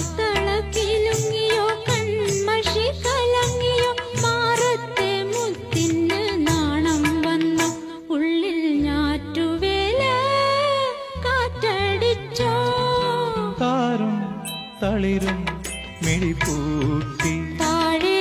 തളക്കിലുങ്ങിയോ കൺമഷി കലങ്ങിയോ മാറത്തെ മുത്തിന് നാണം വന്നു ഉള്ളിൽ ഞാറ്റുവേല കാറ്റടിച്ചോ താരും തളിരും മിഴിപ്പൂട്ടി താഴെ